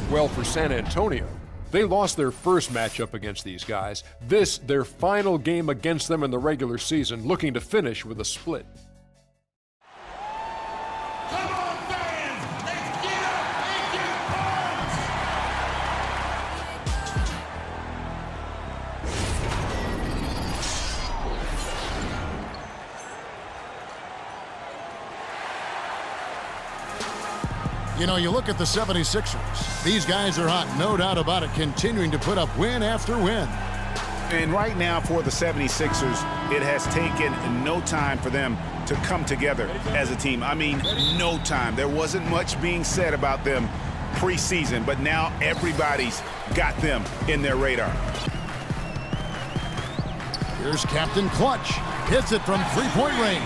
Well, for San Antonio, they lost their first matchup against these guys. This, their final game against them in the regular season, looking to finish with a split. Come on, fans! Let's get up and get pumped! You know, you look at the 76ers. These guys are hot, no doubt about it, continuing to put up win after win. And right now for the 76ers, it has taken no time for them to come together as a team. I mean, no time. There wasn't much being said about them preseason, but now everybody's got them in their radar. Here's Captain Clutch. Hits it from three-point range.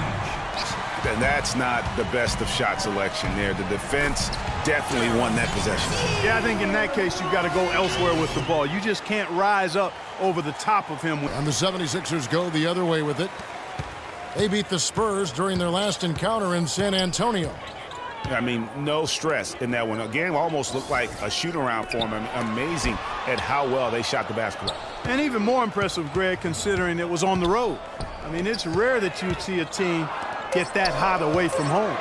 And that's not the best of shot selection there. The defense definitely won that possession. Yeah, I think in that case, you've got to go elsewhere with the ball. You just can't rise up over the top of him. And the 76ers go the other way with it. They beat the Spurs during their last encounter in San Antonio. I mean, no stress in that one. The game almost looked like a shoot-around for them. Amazing at how well they shot the basketball. And even more impressive, Greg, considering it was on the road. I mean, it's rare that you see a team get that hot away from home.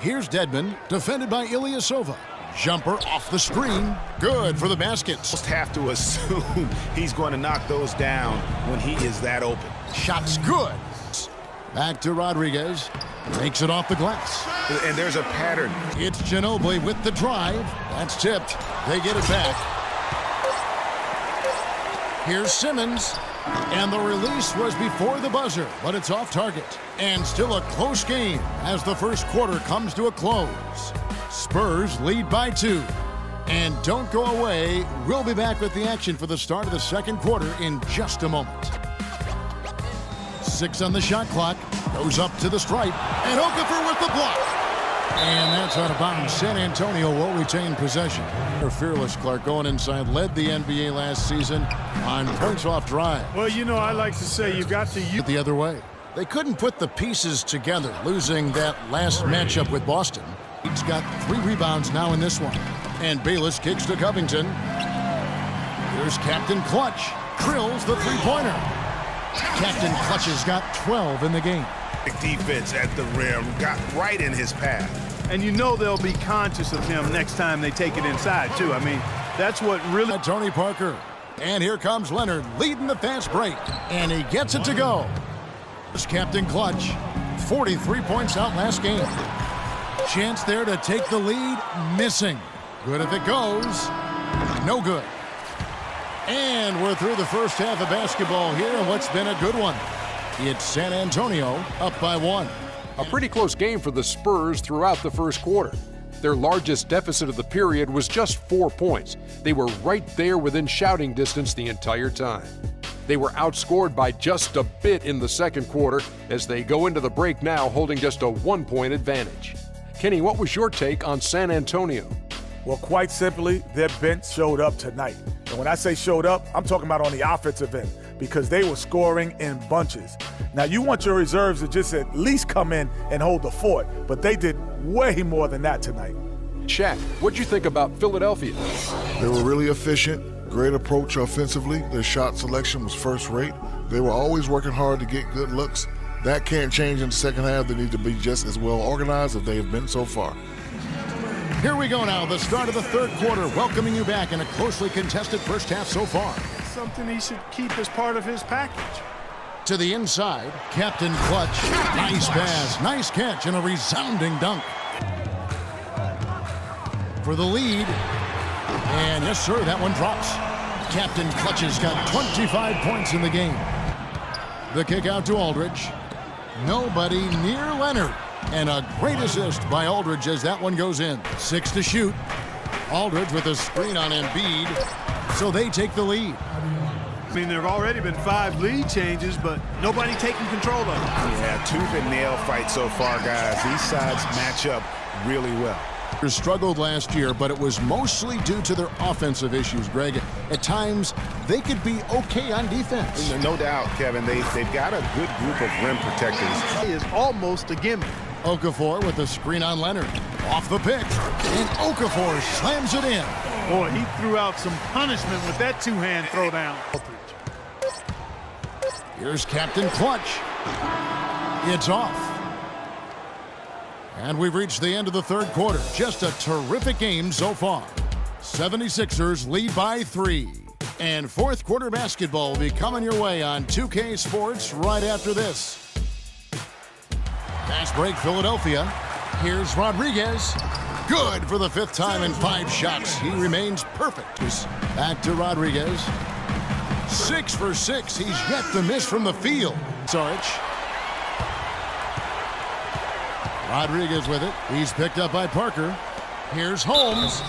Here's Dedmon, defended by Ilyasova. Jumper off the screen. Good for the basket. Just have to assume he's going to knock those down when he is that open. Shot's good. Back to Rodriguez. Makes it off the glass. And there's a pattern. It's Ginobili with the drive. That's tipped. They get it back. Here's Simmons. And the release was before the buzzer, but it's off target. And still a close game as the first quarter comes to a close. Spurs lead by 2. And don't go away. We'll be back with the action for the start of the second quarter in just a moment. 6 on the shot clock. Goes up to the stripe. And Okafor with the block. And that's out of bounds. San Antonio will retain possession. Their fearless Clark going inside led the NBA last season on points off drive. Well, you know, I like to say you got to use The other way. They couldn't put the pieces together, losing that last matchup with Boston. He's got 3 rebounds now in this one. And Bayless kicks to Covington. Here's Captain Clutch. Drills the three-pointer. Captain Clutch has got 12 in the game. Defense at the rim got right in his path. And you know they'll be conscious of him next time they take it inside, too. I mean, that's what really... Tony Parker. And here comes Leonard leading the fast break. And he gets it to go. Here's Captain Clutch. 43 points out last game. Chance there to take the lead. Missing. Good if it goes. No good. And we're through the first half of basketball here in what's been a good one. It's San Antonio up by 1. A pretty close game for the Spurs throughout the first quarter. Their largest deficit of the period was just 4 points. They were right there within shouting distance the entire time. They were outscored by just a bit in the second quarter as they go into the break now holding just a 1-point advantage. Kenny, what was your take on San Antonio? Well, quite simply, their bench showed up tonight. And when I say showed up, I'm talking about on the offensive end because they were scoring in bunches. Now, you want your reserves to just at least come in and hold the fort, but they did way more than that tonight. Shaq, what'd you think about Philadelphia? They were really efficient, great approach offensively. Their shot selection was first rate. They were always working hard to get good looks. That can't change in the second half. They need to be just as well organized as they have been so far. Here we go now, the start of the third quarter, welcoming you back in a closely contested first half so far. something he should keep as part of his package. To the inside, Captain Clutch. Nice pass, nice catch, and a resounding dunk. For the lead. And yes, sir, that one drops. Captain Clutch has got 25 points in the game. The kick out to Aldridge. Nobody near Leonard. And a great assist by Aldridge as that one goes in. 6 to shoot. Aldridge with a screen on Embiid. So they take the lead. I mean, there have already been 5 lead changes, but nobody taking control of it. Yeah, tooth and nail fight so far, guys. These sides match up really well. They struggled last year, but it was mostly due to their offensive issues, Greg. At times, they could be okay on defense. No doubt, Kevin. They've got a good group of rim protectors. He is almost a gimme. Okafor with a screen on Leonard. Off the pick, and Okafor slams it in. Boy, he threw out some punishment with that two-hand throwdown. Here's Captain Clutch. It's off. And we've reached the end of the third quarter. Just a terrific game so far. 76ers lead by 3. And fourth quarter basketball will be coming your way on 2K Sports right after this. Fast break, Philadelphia. Here's Rodriguez. Good for the 5th time in 5 shots. He remains perfect. Back to Rodriguez. 6 for 6. He's yet to miss from the field. Sarge. Rodriguez with it. He's picked up by Parker. Here's Holmes.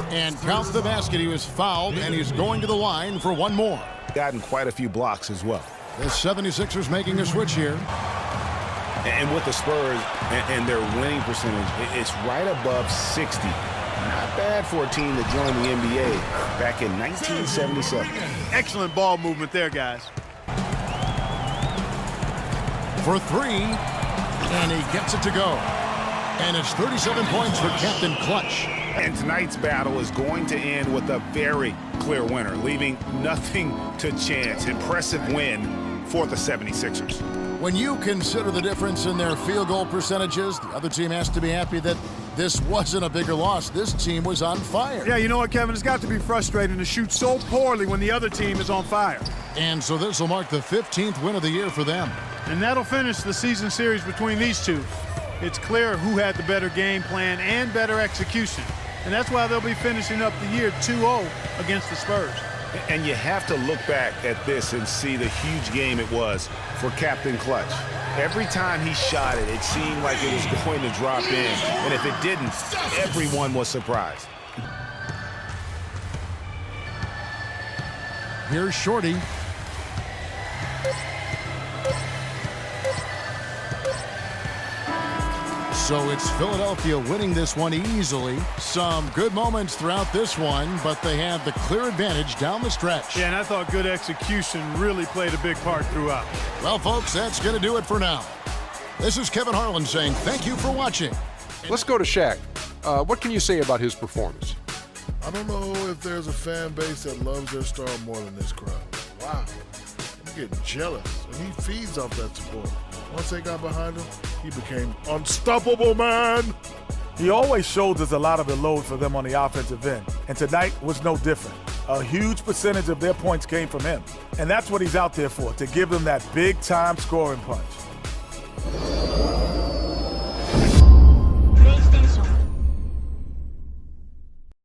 And counts the basket. He was fouled, and he's going to the line for one more. Gotten quite a few blocks as well. The 76ers making a switch here. And with the Spurs and their winning percentage, it's right above 60. Not bad for a team that joined the NBA back in 1977. Excellent ball movement there, guys. For 3, and he gets it to go. And it's 37 points for Captain Clutch. And tonight's battle is going to end with a very clear winner, leaving nothing to chance. Impressive win for the 76ers. When you consider the difference in their field goal percentages, the other team has to be happy that this wasn't a bigger loss. This team was on fire. Yeah, you know what, Kevin? It's got to be frustrating to shoot so poorly when the other team is on fire. And so this will mark the 15th win of the year for them. And that'll finish the season series between these two. It's clear who had the better game plan and better execution. And that's why they'll be finishing up the year 2-0 against the Spurs. And you have to look back at this and see the huge game it was for Captain Clutch. Every time he shot it, it seemed like it was going to drop in. And if it didn't, everyone was surprised. Here's Shorty. So it's Philadelphia winning this one easily. Some good moments throughout this one, but they have the clear advantage down the stretch. Yeah, and I thought good execution really played a big part throughout. Well, folks, that's going to do it for now. This is Kevin Harlan saying thank you for watching. Let's go to Shaq. What can you say about his performance? I don't know if there's a fan base that loves their star more than this crowd. Wow. I'm getting jealous, and he feeds off that support. Once they got behind him, he became unstoppable, man. He always shoulders a lot of the load for them on the offensive end, and tonight was no different. A huge percentage of their points came from him, and that's what he's out there for, to give them that big-time scoring punch.